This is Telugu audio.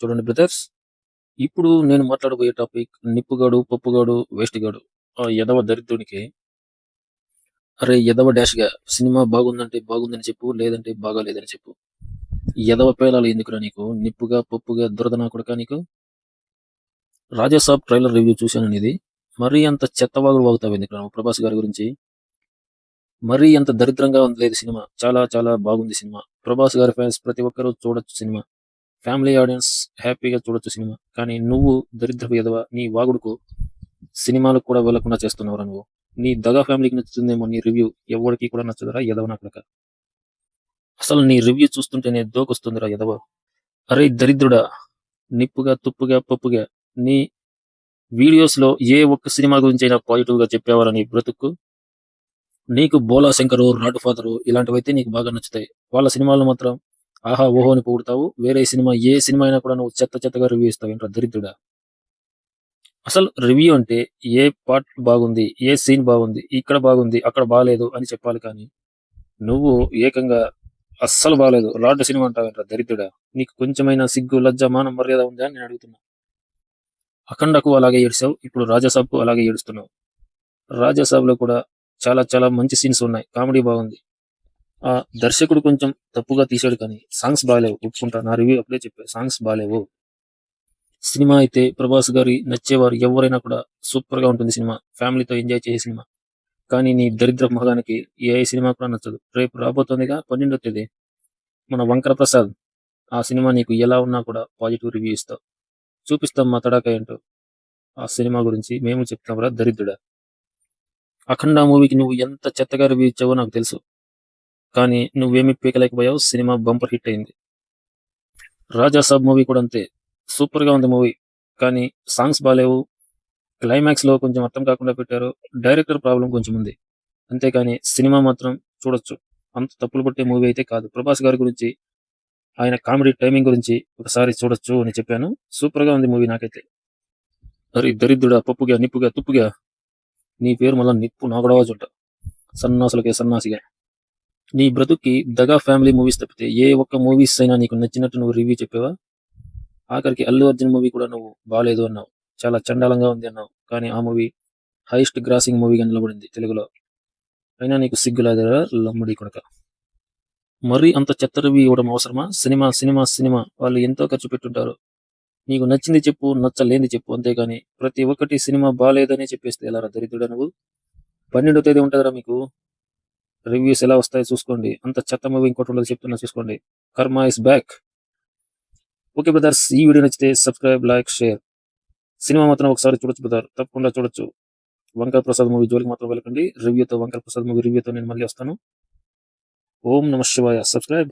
చూడండి బ్రదర్స్, ఇప్పుడు నేను మాట్లాడబోయే టాపిక్ నిప్పుగాడు, పప్పుగాడు, వేస్ట్‌గాడు. ఆ ఎదవ దరిద్రునికి అరే ఎదవ డాష్‌గా సినిమా బాగుందంటే బాగుందని చెప్పు, లేదంటే బాగాలేదని చెప్పు. ఎదవ పేలాలు ఎందుకురా నీకు? నిప్పుగా, పప్పుగా దురద నా కొడకా నీకు? 'రాజాసాబ్' ట్రైలర్ రివ్యూ చూశాను నీది. మరీ అంత చెత్త వాగుడు వాగుతావెందుకురా నువ్వు 'ప్రభాస్' గారి గురించి? మరీ అంత దరిద్రంగా లేదు సినిమా. చాలా చాలా బాగుంది సినిమా. 'ప్రభాస్' గారి ఫ్యాన్స్ ప్రతి ఒక్కరు చూడొచ్చు సినిమా. ఫ్యామిలీ ఆడియన్స్ హ్యాపీగా చూడొచ్చు సినిమా. కానీ నువ్వు దరిద్రపు ఎదవ, నీ వాగుడుకు సినిమాలకు కూడా వెళ్లకుండా చేస్తున్నావురా నువ్వు. నీ దగా ఫ్యామిలీకి నచ్చుతుందేమో నీ రివ్యూ, ఎవ్వడికి కూడా నచ్చదురా ఎదవ నా కొడకా. అసలు నీ రివ్యూ చూస్తుంటేనే దోకొస్తుందిరా ఎదవ. అరే దరిద్రుడా, నిప్పుగా, తుప్పుగా, పప్పుగా నీ వీడియోస్‌లో ఏ ఒక్క సినిమా గురించైనా పాజిటివ్‌గా చెప్పావారా నీ బ్రతుక్కు? నీకు 'బోలా శంకరు', 'రాడ్ ఫాదరు' ఇలాంటివైతే నీకు బాగా నచ్చుతాయి. వాళ్ళ సినిమాల్లో మాత్రం ఆహా! ఓహో! అని పొగుడుతావు. వేరే సినిమా ఏ సినిమా అయినా కూడా నువ్వు చెత్త చెత్తగా రివ్యూ ఇస్తావేంట్రా దరిద్రుడా. అసలు రివ్యూ అంటే ఏ పార్ట్ బాగుంది, ఏ సీన్ బాగుంది, ఇక్కడ బాగుంది, అక్కడ బాలేదు అని చెప్పాలి కానీ, నువ్వు ఏకంగా అస్సలు బాలేదు 'రాడ్' సినిమా అంటావేంట్రా దరిద్రుడా. నీకు కొంచెమైనా సిగ్గు, లజ్జ, మానం, మర్యాద ఉందా అని నేను అడుగుతున్నా. 'అఖండ'కు అలాగే ఏడిసావు. ఇప్పుడు 'రాజాసాబ్‌కు' అలాగే ఏడుస్తున్నావు. 'రాజాసాబ్‌లో' కూడా చాలా చాలా మంచి సీన్స్ ఉన్నాయి. కామెడీ బాగుంది. ఆ దర్శకుడు కొంచెం తప్పుగా తీశాడు కానీ సాంగ్స్ బాలేవు. ఒప్పుకుంటా. నా రివ్యూ అప్పుడే చెప్పా. సాంగ్స్ బాలేవు. సినిమా అయితే 'ప్రభాస్' గారి నచ్చేవారు ఎవరైనా కూడా సూపర్‌గా ఉంటుంది సినిమా. ఫ్యామిలీతో ఎంజాయ్ చేసే సినిమా. కానీ నీ దరిద్రపు మొఖానికి ఏ సినిమా కూడా నచ్చదు. రేపు రాబోతోందిగా 12వ తేదీ మన 'వంకర ప్రసాద్'. ఆ సినిమా నీకు ఎలా ఉన్నా కూడా పాజిటివ్ రివ్యూ ఇస్తావు. చూపిస్తాం మా తడాఖా ఏంటో. ఆ సినిమా గురించి మేము చెప్తాంరా దరిద్రుడా. 'అఖండ' మూవీకి నువ్వు ఎంత చెత్తగా రివ్యూ ఇచ్చావో నాకు తెలుసు. కానీ నువ్వేమీ పీకలేకపోయావు. సినిమా బంపర్ హిట్ అయింది. 'రాజాసాబ్' మూవీ కూడా అంతే. సూపర్‌గా ఉంది మూవీ. కానీ సాంగ్స్ బాలేవు. క్లైమాక్స్‌లో కొంచెం అర్థం కాకుండా పెట్టారు. డైరెక్టర్ ప్రాబ్లమ్ కొంచెం ఉంది. అంతేకాని సినిమా మాత్రం చూడొచ్చు. అంత తప్పులు పట్టే మూవీ అయితే కాదు. 'ప్రభాస్' గారి గురించి, ఆయన కామెడీ టైమింగ్ గురించి ఒకసారి చూడొచ్చు అని చెప్పాను. సూపర్‌గా ఉంది మూవీ నాకైతే. అరే దరిద్రుడా, పప్పుగా, నిప్పుగా, తుప్పుగా నీ పేరు మళ్ళా నిప్పు నాగడవాజుంట. సన్నాసులకే సన్నాసిగా. నీ బ్రతుక్కి 'దగా ఫ్యామిలీ' మూవీస్ తప్పితే ఏ ఒక్క మూవీస్ అయినా నీకు నచ్చినట్టు నువ్వు రివ్యూ చెప్పావా? ఆఖరికి 'అల్లు అర్జున్' మూవీ కూడా నువ్వు బాలేదు అన్నావు. చాలా చండాలంగా ఉంది అన్నావు. కానీ ఆ మూవీ హైయెస్ట్ గ్రాసింగ్ మూవీగా నిలబడింది తెలుగులో. అయినా నీకు సిగ్గు లేదురా లమ్ముడి కొడకా. మరీ అంత చెత్త రివ్యూ ఇవ్వడం అవసరమా? సినిమా సినిమా సినిమా వాళ్ళు ఎంతో ఖర్చు పెట్టుంటారు. నీకు నచ్చింది చెప్పు, నచ్చలేనిది చెప్పు. అంతేగాని ప్రతి ఒక్కటి సినిమా బాలేదనే చెప్పేస్తే ఎలారా దరిద్రుడా నువ్వు? 12వ తేదీ ఉంటదిరా మీకు. రివ్యూస్ ఎలా వస్తాయో చూసుకోండి. అంత చెత్త మూవీ ఇంకోటి ఉండదు చెప్తున్నా చూసుకోండి. కర్మ ఇస్ బ్యాక్. ఓకే బ్రదర్స్, ఈ వీడియో నచ్చితే సబ్స్క్రైబ్, లైక్, షేర్. సినిమా మాత్రం ఒకసారి చూడొచ్చు బ్రదర్, తప్పకుండా చూడొచ్చు. 'వంకర ప్రసాద్' మూవీ జోలికి మాత్రం వెళ్ళకండి. రివ్యూతో 'వంకర ప్రసాద్' మూవీ రివ్యూతో నేను మళ్ళీ వస్తాను. ఓం నమః శివాయ. సబ్స్క్రైబ్.